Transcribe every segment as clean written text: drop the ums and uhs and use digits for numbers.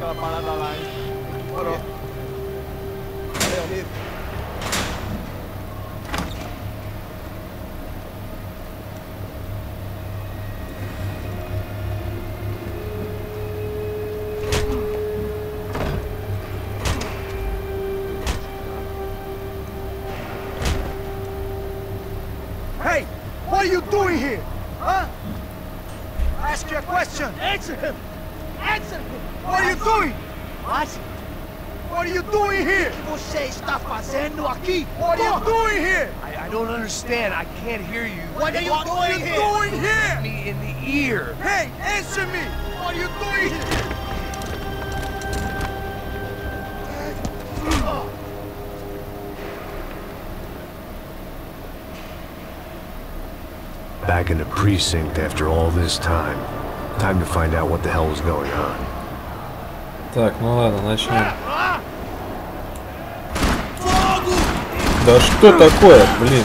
Hey, what are you doing here? Huh? Ask you a question. Answer him. Answer him. What are you doing? What? What are you doing here? Você está fazendo aqui? What are you doing here? I don't understand. I can't hear you. What are you doing here? What are you doing here? Me in the ear. Hey, answer me. What are you doing here? Back in the precinct after all this time. Time to find out what the hell was going on. Так, ну ладно, начнем. Да что такое, блин?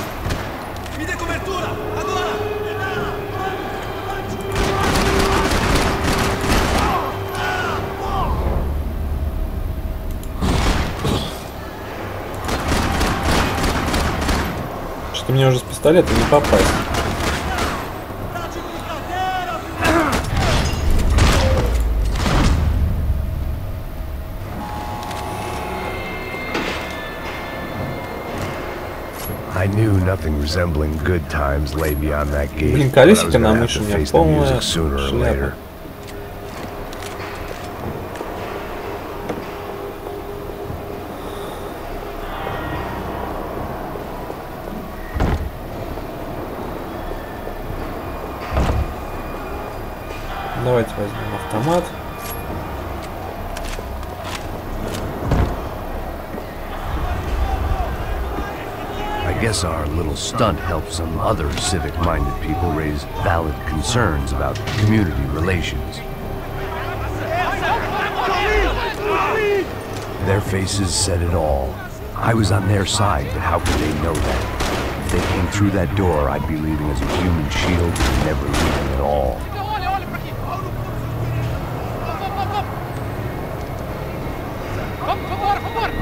Что мне уже с пистолета не попасть. I knew nothing resembling good times lay beyond that gate. Блин, колесико на мыши у меня полная шляпа. Давайте возьмем автомат. I guess our little stunt helped some other civic-minded people raise valid concerns about community relations. Their faces said it all. I was on their side, but how could they know that? If they came through that door, I'd be leaving as a human shield and never leaving at all.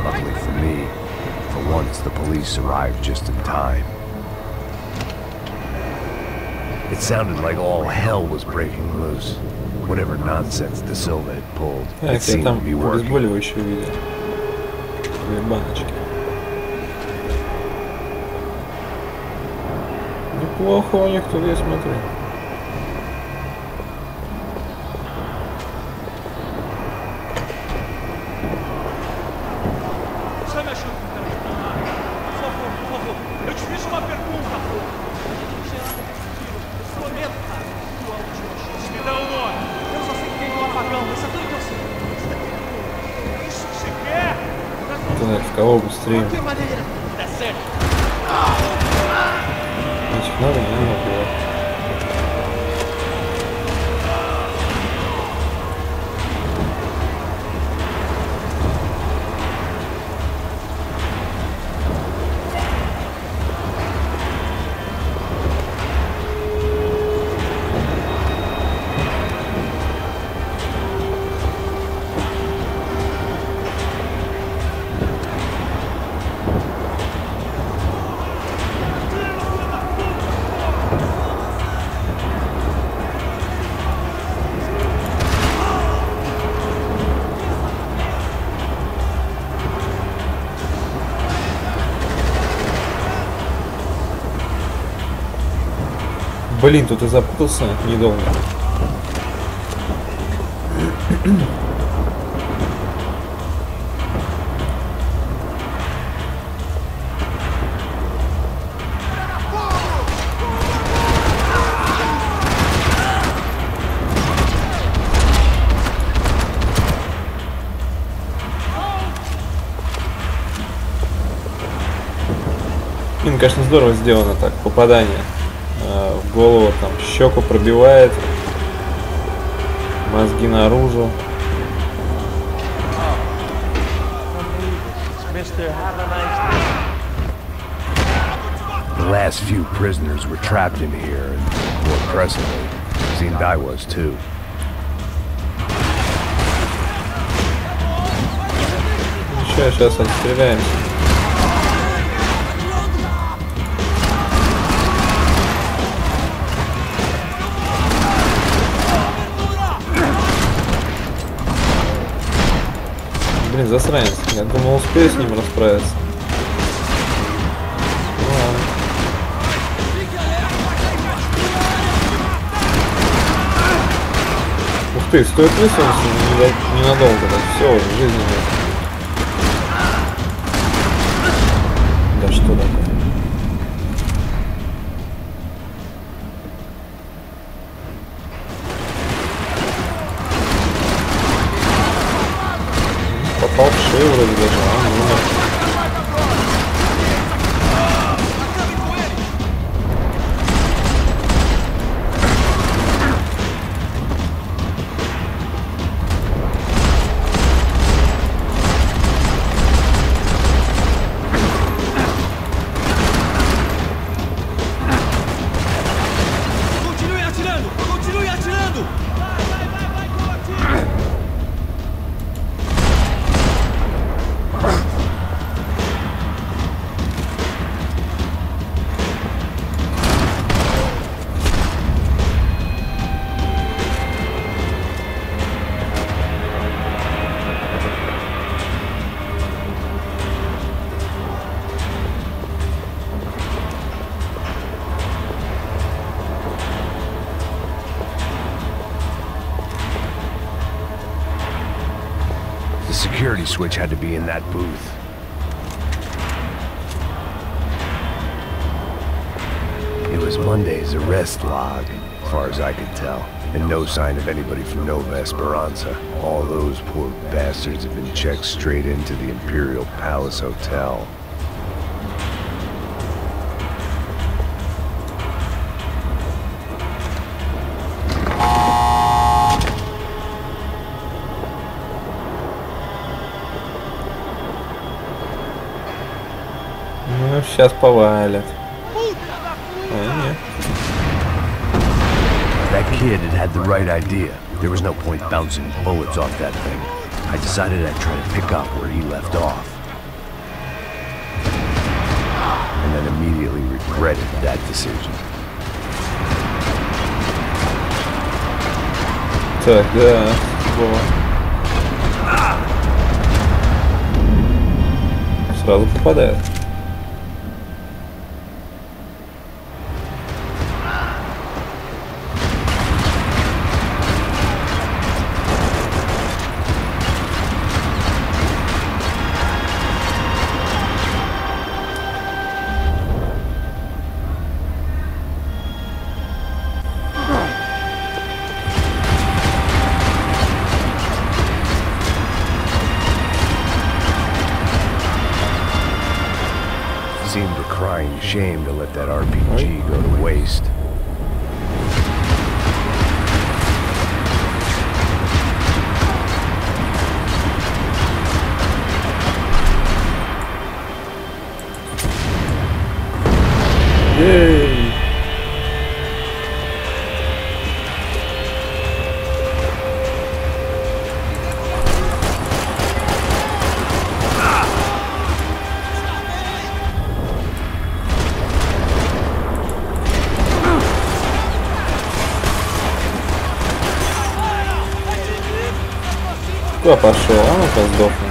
Luckily for me, for once the police arrived just in time. It sounded like all hell was breaking loose. Whatever nonsense De Silva had pulled, it seemed to be working. Неплохо у них тут, я смотрю. В кого быстрее? Этих надо, не надо. Блин, тут и запутался недолго. Блин, конечно, здорово сделано так, попадание. В голову там щеку пробивает, мозги наружу. The last few prisoners were trapped in here, and more pressingly, seemed I was too. Ничего, сейчас отстреляемся. Блин, засранец. Я думал, успею с ним расправиться. Ну ладно. Ух ты, стоит высунуться ненадолго, да все, в жизни нет. Да что такое? Попал в шею вроде даже, а он умер. The security switch had to be in that booth. It was Monday's arrest log, as far as I could tell, and no sign of anybody from Nova Esperanza. All those poor bastards have been checked straight into the Imperial Palace Hotel. Ну, сейчас повалят. А, нет. That kid had the right idea. There was no point bouncing bullets off that thing. I decided I'd try to pick up where he left off. And then immediately regretted that decision. Так, да. Сразу попадает. Seemed a crying shame to let that RPG go to waste. Yay! Куда пошел? А ну-ка сдохну.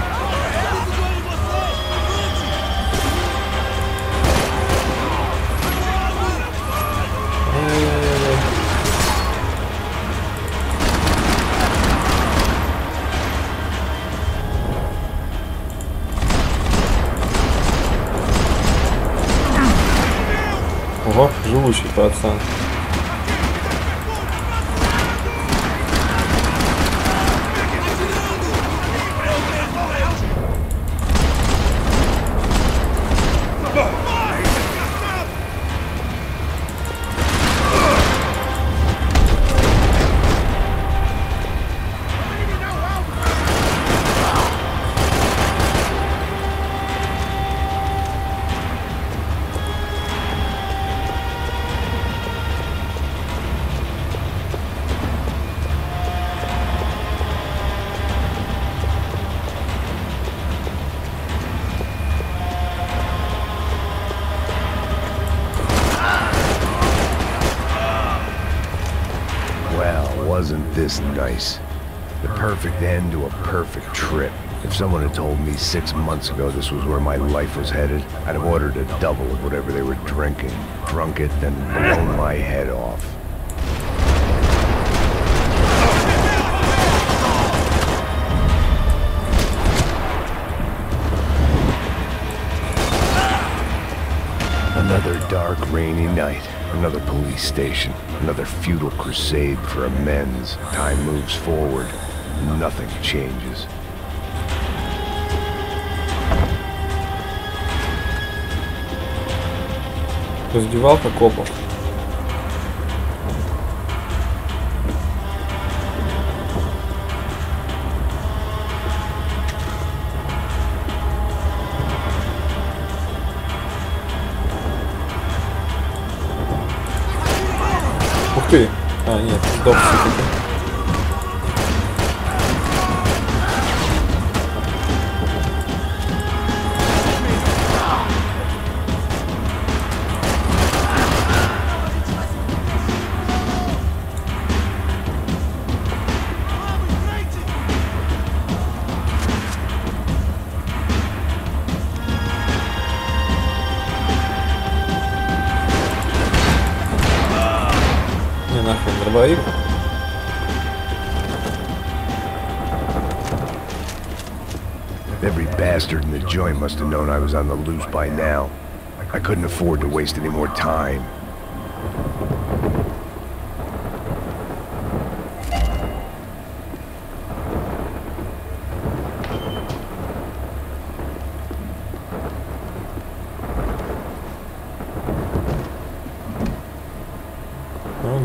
Ого, живучий пацан. Well, wasn't this nice? The perfect end to a perfect trip. If someone had told me 6 months ago this was where my life was headed, I'd have ordered a double of whatever they were drinking, drunk it, then blown my head off. Another dark, rainy night. Another police station. Another futile crusade for amends. Time moves forward. Nothing changes. Раздевалка копов. Ух ты! А, нет, сдох все-таки. Дробовик. Every bastard in the joint must have known I was on the loose by now. I couldn't afford to waste any more time.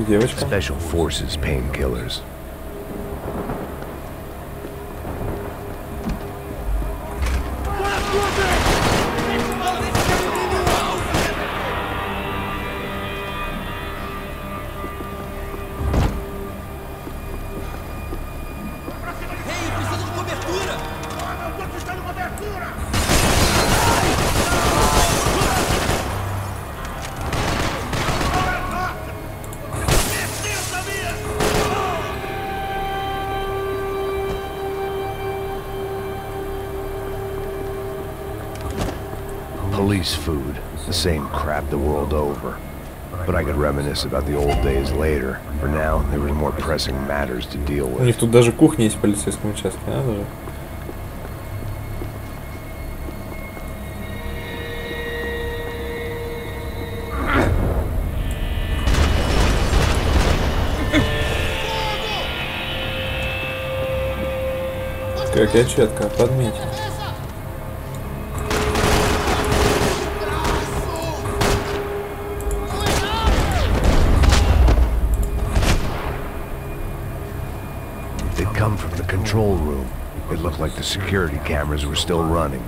Девочка. Special Forces painkillers. Police food, the same crap the world over. But I could reminisce about the old days later. For now, there were more pressing matters to deal with. У них тут даже кухня есть в полицейском участке, а даже. Как я четко подметил. Come from the control room. It looked like the security cameras were still running.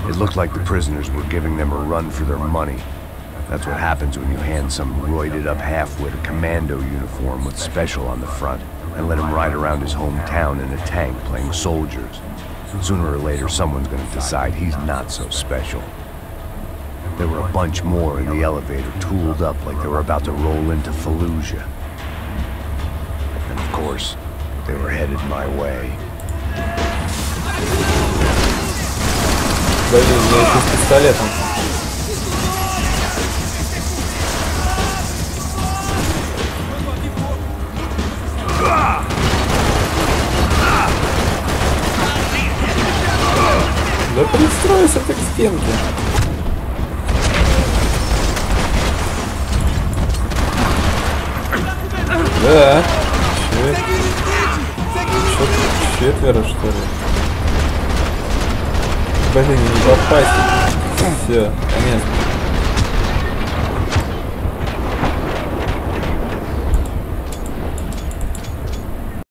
It looked like the prisoners were giving them a run for their money. That's what happens when you hand some roided up half-wit a commando uniform with special on the front and let him ride around his hometown in a tank playing soldiers. Sooner or later, someone's going to decide he's not so special. There were a bunch more in the elevator, tooled up like they were about to roll into Fallujah. And of course, they were headed my way. С пистолетом. Да пристройся ты к стенке. Да. Четверо, что ли? Блин, не попасть. Все, конец.